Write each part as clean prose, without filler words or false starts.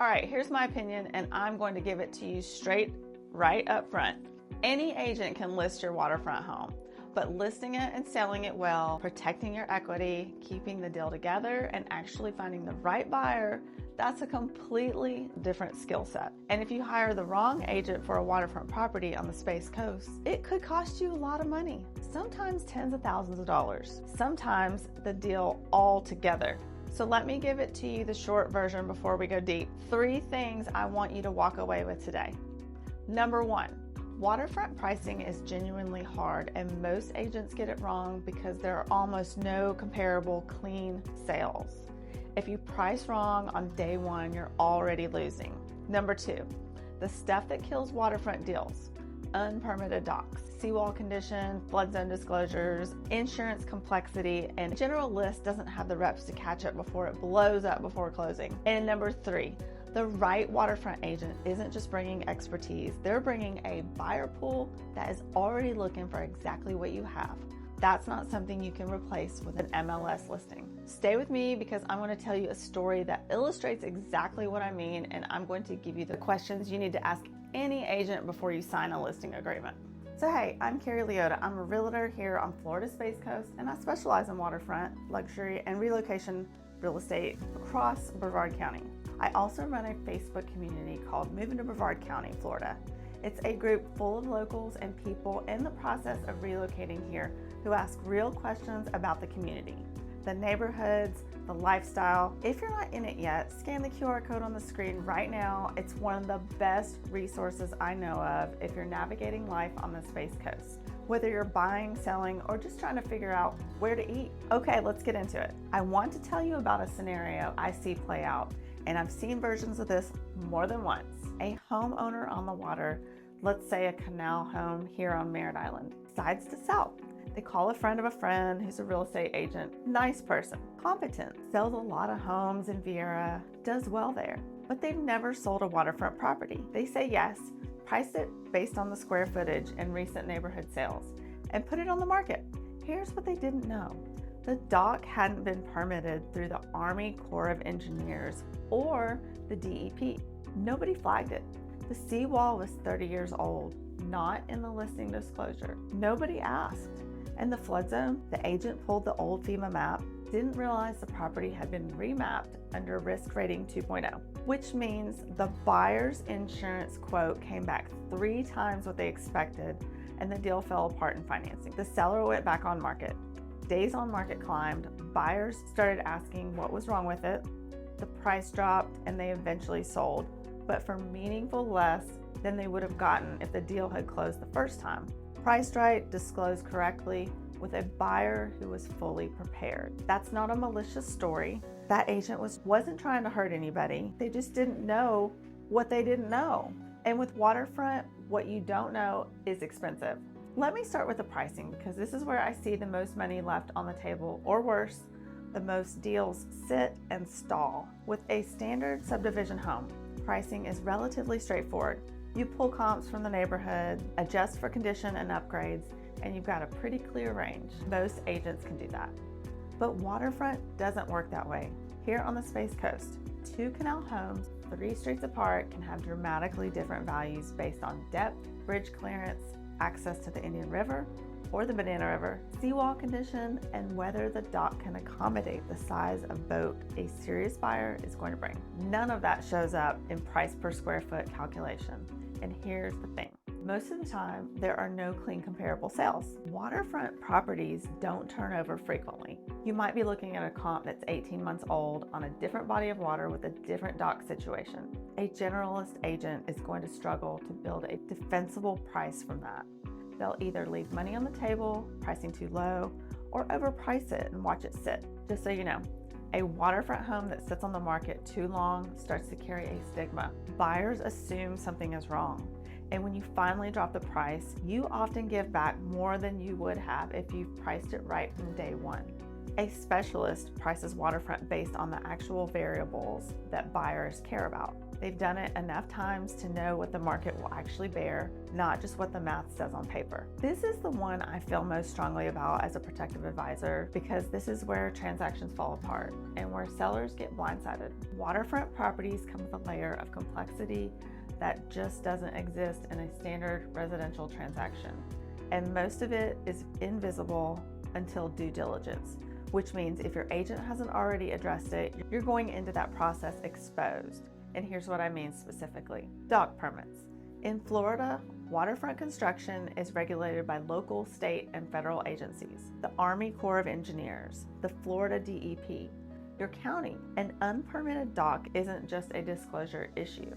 All right, here's my opinion, and I'm going to give it to you straight right up front. Any agent can list your waterfront home, but listing it and selling it well, protecting your equity, keeping the deal together, and actually finding the right buyer, that's a completely different skill set. And if you hire the wrong agent for a waterfront property on the Space Coast, it could cost you a lot of money, sometimes tens of thousands of dollars, sometimes the deal altogether. So let me give it to you the short version before we go deep. 3 things I want you to walk away with today. Number 1, waterfront pricing is genuinely hard, and most agents get it wrong because there are almost no comparable clean sales. If you price wrong on day 1, you're already losing. Number 2, the stuff that kills waterfront deals: unpermitted docks, seawall condition, flood zone disclosures, insurance complexity, and general list doesn't have the reps to catch up before it blows up before closing. And number 3, the right waterfront agent isn't just bringing expertise, they're bringing a buyer pool that is already looking for exactly what you have. That's not something you can replace with an MLS listing. Stay with me because I'm going to tell you a story that illustrates exactly what I mean, and I'm going to give you the questions you need to ask any agent before you sign a listing agreement. So hey, I'm Carrie Liotta. I'm a realtor here on Florida's Space Coast, and I specialize in waterfront, luxury, and relocation real estate across Brevard County. I also run a Facebook community called Moving to Brevard County, Florida. It's a group full of locals and people in the process of relocating here who ask real questions about the community, the neighborhoods, the lifestyle. If you're not in it yet, scan the QR code on the screen right now. It's one of the best resources I know of if you're navigating life on the Space Coast, whether you're buying, selling, or just trying to figure out where to eat. Okay, let's get into it. I want to tell you about a scenario I see play out, and I've seen versions of this more than once. A homeowner on the water, let's say a canal home here on Merritt Island, decides to sell. They call a friend of a friend who's a real estate agent, nice person, competent, sells a lot of homes in Viera, does well there, but they've never sold a waterfront property. They say yes, priced it based on the square footage and recent neighborhood sales, and put it on the market. Here's what they didn't know. The dock hadn't been permitted through the Army Corps of Engineers or the DEP. Nobody flagged it. The seawall was 30 years old, not in the listing disclosure. Nobody asked. And the flood zone, the agent pulled the old FEMA map, didn't realize the property had been remapped under risk rating 2.0, which means the buyer's insurance quote came back 3 times what they expected, and the deal fell apart in financing. The seller went back on market. Days on market climbed, buyers started asking what was wrong with it, the price dropped, and they eventually sold, but for meaningful less than they would have gotten if the deal had closed the first time. Priced right, disclosed correctly, with a buyer who was fully prepared. That's not a malicious story. That agent wasn't trying to hurt anybody. They just didn't know what they didn't know. And with waterfront, what you don't know is expensive. Let me start with the pricing, because this is where I see the most money left on the table, or worse, the most deals sit and stall. With a standard subdivision home, pricing is relatively straightforward. You pull comps from the neighborhood, adjust for condition and upgrades, and you've got a pretty clear range. Most agents can do that. But waterfront doesn't work that way. Here on the Space Coast, 2 canal homes, 3 streets apart, can have dramatically different values based on depth, bridge clearance, access to the Indian River or the Banana River, seawall condition, and whether the dock can accommodate the size of boat a serious buyer is going to bring. None of that shows up in price per square foot calculation. And here's the thing. Most of the time, there are no clean comparable sales. Waterfront properties don't turn over frequently. You might be looking at a comp that's 18 months old on a different body of water with a different dock situation. A generalist agent is going to struggle to build a defensible price from that. They'll either leave money on the table, pricing too low, or overprice it and watch it sit. Just so you know, a waterfront home that sits on the market too long starts to carry a stigma. Buyers assume something is wrong. And when you finally drop the price, you often give back more than you would have if you've priced it right from day one. A specialist prices waterfront based on the actual variables that buyers care about. They've done it enough times to know what the market will actually bear, not just what the math says on paper. This is the one I feel most strongly about as a protective advisor because this is where transactions fall apart and where sellers get blindsided. Waterfront properties come with a layer of complexity that just doesn't exist in a standard residential transaction. And most of it is invisible until due diligence, which means if your agent hasn't already addressed it, you're going into that process exposed. And here's what I mean specifically. Dock permits. In Florida, waterfront construction is regulated by local, state, and federal agencies. The Army Corps of Engineers, the Florida DEP, your county. An unpermitted dock isn't just a disclosure issue.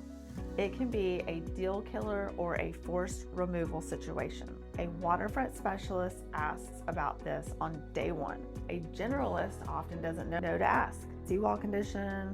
It can be a deal killer or a forced removal situation. A waterfront specialist asks about this on day one. A generalist often doesn't know to ask. Seawall condition.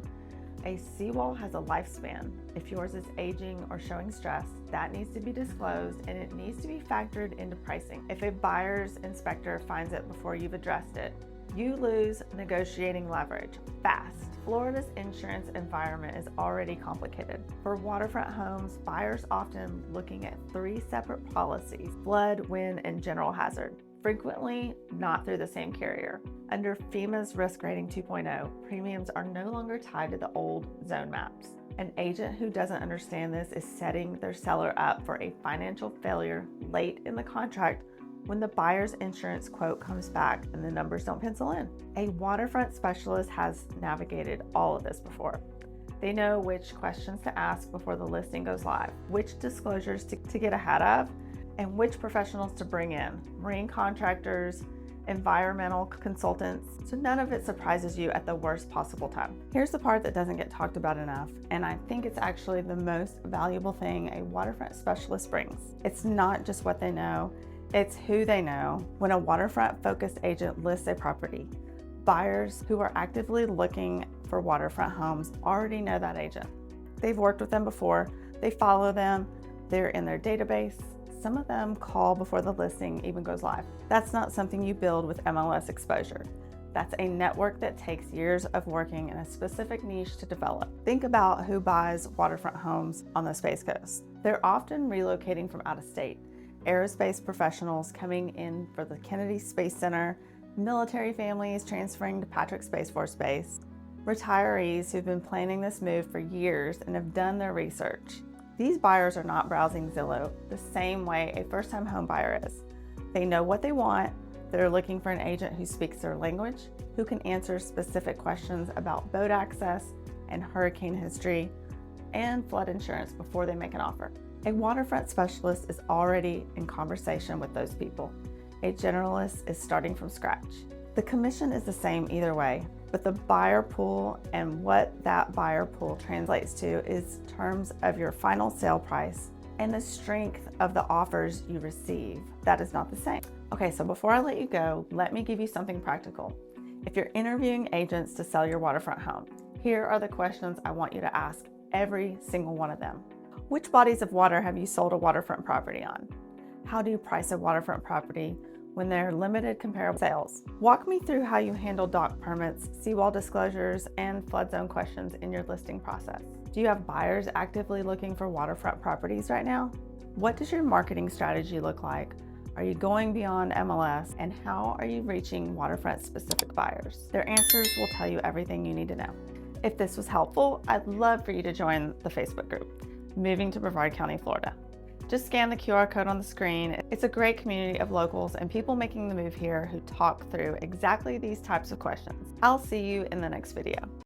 A seawall has a lifespan. If yours is aging or showing stress, that needs to be disclosed and it needs to be factored into pricing. If a buyer's inspector finds it before you've addressed it, you lose negotiating leverage fast. Florida's insurance environment is already complicated. For waterfront homes, buyers often looking at 3 separate policies: flood, wind, and general hazard, frequently not through the same carrier. Under FEMA's Risk Rating 2.0, premiums are no longer tied to the old zone maps. An agent who doesn't understand this is setting their seller up for a financial failure late in the contract when the buyer's insurance quote comes back and the numbers don't pencil in. A waterfront specialist has navigated all of this before. They know which questions to ask before the listing goes live, which disclosures to get ahead of, and which professionals to bring in: marine contractors, environmental consultants, so none of it surprises you at the worst possible time. Here's the part that doesn't get talked about enough, and I think it's actually the most valuable thing a waterfront specialist brings. It's not just what they know, it's who they know. When a waterfront-focused agent lists a property, buyers who are actively looking for waterfront homes already know that agent. They've worked with them before, they follow them, they're in their database. Some of them call before the listing even goes live. That's not something you build with MLS exposure. That's a network that takes years of working in a specific niche to develop. Think about who buys waterfront homes on the Space Coast. They're often relocating from out of state. Aerospace professionals coming in for the Kennedy Space Center, military families transferring to Patrick Space Force Base, retirees who've been planning this move for years and have done their research. These buyers are not browsing Zillow the same way a first-time home buyer is. They know what they want. They're looking for an agent who speaks their language, who can answer specific questions about boat access and hurricane history and flood insurance before they make an offer. A waterfront specialist is already in conversation with those people. A generalist is starting from scratch. The commission is the same either way, but the buyer pool and what that buyer pool translates to is terms of your final sale price and the strength of the offers you receive. That is not the same. Okay, so before I let you go, let me give you something practical. If you're interviewing agents to sell your waterfront home, here are the questions I want you to ask every single one of them. Which bodies of water have you sold a waterfront property on? How do you price a waterfront property when there are limited comparable sales? Walk me through how you handle dock permits, seawall disclosures, and flood zone questions in your listing process. Do you have buyers actively looking for waterfront properties right now? What does your marketing strategy look like? Are you going beyond MLS? And how are you reaching waterfront specific buyers? Their answers will tell you everything you need to know. If this was helpful, I'd love for you to join the Facebook group, Moving to Brevard County, Florida. Just scan the QR code on the screen. It's a great community of locals and people making the move here who talk through exactly these types of questions. I'll see you in the next video.